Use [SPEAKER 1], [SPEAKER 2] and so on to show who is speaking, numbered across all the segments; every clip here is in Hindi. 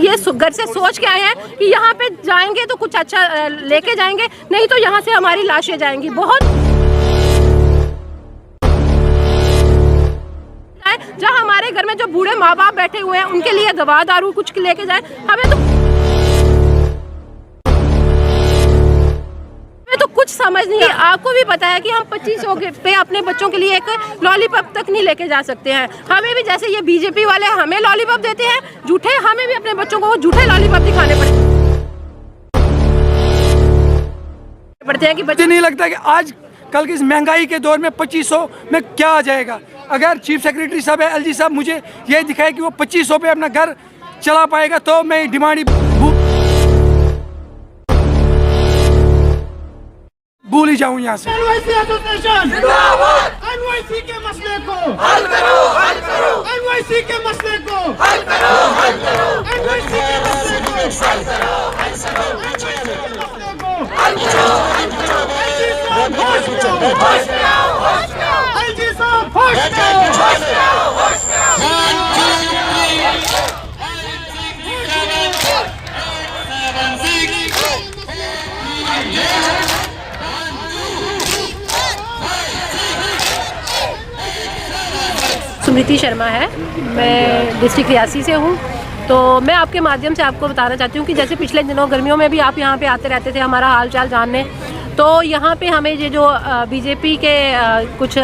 [SPEAKER 1] ये घर से सोच के आए हैं कि यहाँ पे जाएंगे तो कुछ अच्छा लेके जाएंगे, नहीं तो यहाँ से हमारी लाशें जाएंगी। बहुत जहाँ हमारे घर में जो बूढ़े माँ बाप बैठे हुए हैं उनके लिए दवा दारू कुछ लेके जाए, हमें तो कुछ समझ नहीं है। आपको भी पता है कि हम 2500 पे अपने बच्चों के लिए एक लॉलीपॉप तक नहीं लेके जा सकते हैं। हमें भी जैसे ये बीजेपी वाले हमें लॉलीपॉप देते हैं झूठे, हमें भी अपने बच्चों को झूठे लॉलीपॉप दिखाने पड़ते हैं कि बच्चे
[SPEAKER 2] नहीं लगता कि आज कल की इस महंगाई के दौर में 2500 में क्या आ जाएगा। अगर चीफ सेक्रेटरी साहब है एलजी साहब मुझे ये दिखाए कि वो 2500 पे अपना घर चला पाएगा तो मैं डिमांड भूल ही जाऊं यहाँ से।
[SPEAKER 3] एनवाईसी के मसले को हल करो, हल करो। एनवाईसी के मसले को हल करो, हल करो। एनवाईसी के मसले को हल करो, हल करो। एनवाईसी के मसले को हल करो, हल करो। एलजी साहब होश में आओ, होश में आओ, होश में आओ। एलजी साहब होश में आओ, होश में आओ, होश में आओ।
[SPEAKER 1] स्मृति शर्मा है, मैं डिस्ट्रिक्ट रियासी से हूँ। तो मैं आपके माध्यम से आपको बताना चाहती हूँ कि जैसे पिछले दिनों गर्मियों में भी आप यहाँ पे आते रहते थे हमारा हाल चाल जानने, तो यहाँ पे हमें ये जो बीजेपी के कुछ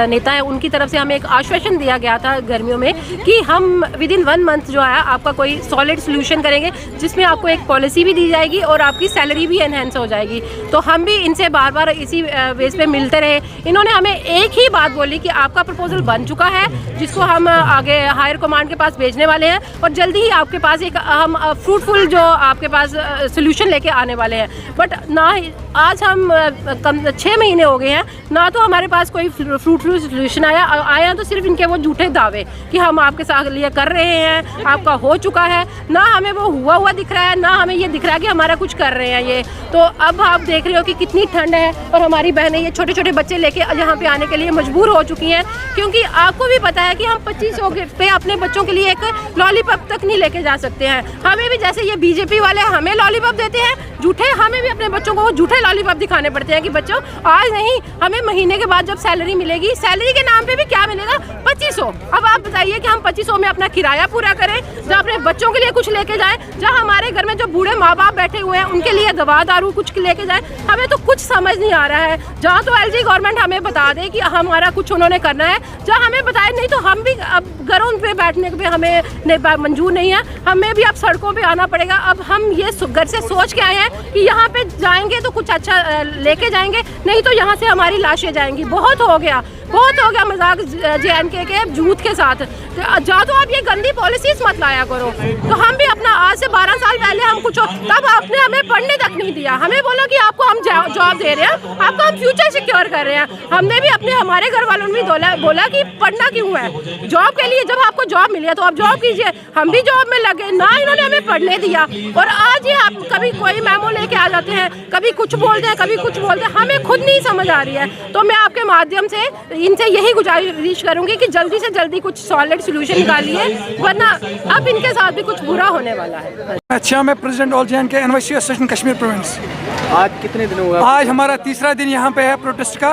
[SPEAKER 1] नेता हैं उनकी तरफ से हमें एक आश्वासन दिया गया था गर्मियों में कि हम विद इन 1 मंथ जो है आपका कोई सॉलिड सोल्यूशन करेंगे जिसमें आपको एक पॉलिसी भी दी जाएगी और आपकी सैलरी भी एनहेंस हो जाएगी। तो हम भी इनसे बार बार इसी बेस पे मिलते रहे। इन्होंने हमें एक ही बात बोली कि आपका प्रपोजल बन चुका है जिसको हम आगे हायर कमांड के पास भेजने वाले हैं और जल्दी ही आपके पास एक हम फ्रूटफुल जो आपके पास सोल्यूशन लेके आने वाले हैं। बट ना आज हम 6 महीने हो गए हैं ना तो हमारे पास कोई फ्रूटफुल सोल्यूशन आया तो सिर्फ इनके वो झूठे दावे कि हम आपके साथ लिए कर रहे हैं, आपका हो चुका है। ना हमें वो हुआ दिख रहा है, ना हमें ये दिख रहा है कि हमारा कुछ कर रहे हैं ये। तो अब आप देख रहे हो कि कितनी ठंड है और हमारी बहनें ये छोटे छोटे बच्चे लेके यहाँ पे आने के लिए मजबूर हो चुकी हैं, क्योंकि आपको भी पता है कि हम 2500 पे अपने बच्चों के लिए एक लॉलीपॉप तक नहीं लेके जा सकते हैं। हमें भी जैसे ये बीजेपी वाले हमें लॉलीपॉप देते हैं झूठे, हमें भी अपने बच्चों को झूठे लॉलीपॉप दिखाने पड़ते हैं कि बच्चों आज नहीं, हमें महीने के बाद जब सैलरी मिलेगी, सैलरी के नाम पे भी क्या मिलेगा 2500। अब आप बताइए कि हम 2500 में अपना किराया पूरा करें, जहाँ अपने बच्चों के लिए कुछ लेके जाएं, जहाँ हमारे घर में जो बूढ़े माँ बाप बैठे हुए हैं उनके लिए दवा दारू कुछ लेके जाएं। हमें तो कुछ समझ नहीं आ रहा है। जहाँ तो एलजी गवर्नमेंट हमें बता दे कि हमारा कुछ उन्होंने करना है, जहाँ हमें बताए नहीं तो हम भी अब घरों पे बैठने पे हमें मंजूर नहीं है, हमें भी अब सड़कों पे आना पड़ेगा। अब हम ये घर से सोच के आए हैं कि यहाँ पे जाएंगे तो कुछ अच्छा लेके जाएंगे, नहीं तो यहाँ से हमारी लाशें जाएंगी। बहुत हो गया मजाक JNK के झूठ के साथ। जा तो आप ये गंदी पॉलिसीज मत लाया करो। तो हम भी अपना आज से 12 साल पहले हम कुछ तब आपने हमें पढ़ने तक नहीं दिया, हमें बोला कि आपको हम जॉब दे रहे हैं, आपको हम फ्यूचर सिक्योर कर रहे हैं। हमने भी हमारे घर वालों ने बोला कि पढ़ना क्यों है, जॉब के लिए। जब आपको जॉब मिली है तो आप जॉब कीजिए। हम भी जॉब में लगे ना, इन्होंने हमें पढ़ने दिया। और आज ये आप कभी कोई मेमो लेके आ जाते हैं, कभी कुछ बोलते हैं, कभी कुछ बोलते हैं, हमें खुद नहीं समझ आ रही है। तो मैं आपके माध्यम से इनसे यही गुजारिश करूंगी कि जल्दी से जल्दी कुछ सॉलिड सोल्यूशन निकालिए, वरना अब इनके साथ भी कुछ बुरा होने वाला है।
[SPEAKER 2] अच्छा, मैं president all JNK NYC association Kashmir province.
[SPEAKER 4] आज कितने दिन हुआ?
[SPEAKER 2] आज हमारा तीसरा दिन यहाँ पे है प्रोटेस्ट का,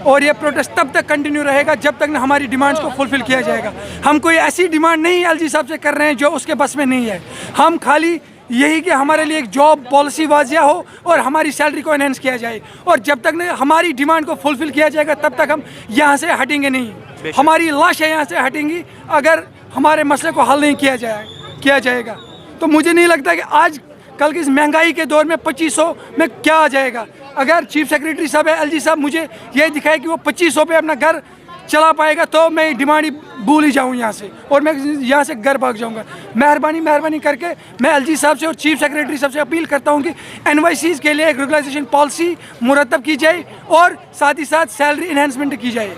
[SPEAKER 2] और ये प्रोटेस्ट तब तक कंटिन्यू रहेगा जब तक न हमारी डिमांड्स को फुलफिल किया जाएगा। हम कोई ऐसी डिमांड नहीं एलजी साहब से कर रहे हैं जो उसके बस में नहीं है। हम खाली यही कि हमारे लिए एक जॉब पॉलिसी वाजिया हो और हमारी सैलरी को एनहेंस किया जाए, और जब तक हमारी डिमांड को फुलफिल किया जाएगा तब तक हम यहाँ से हटेंगे नहीं। हमारी लाशें यहाँ से हटेंगी अगर हमारे मसले को हल नहीं किया जाएगा। तो मुझे नहीं लगता कि आज कल की इस महंगाई के दौर में 2500 में क्या आ जाएगा। अगर चीफ सेक्रेटरी साहब है एलजी साहब मुझे ये दिखाए कि वो 2500 पे अपना घर चला पाएगा तो मैं डिमांड ही भूल ही जाऊँ यहाँ से, और मैं यहाँ से घर भाग जाऊँगा। मेहरबानी करके मैं एलजी साहब से और चीफ सेक्रेटरी साहब से अपील करता हूँ कि एनवाईसीज़ के लिए एक रेगुलाइजेशन पॉलिसी मुरतब की जाए और साथ ही साथ सैलरी इन्हेंसमेंट की जाए।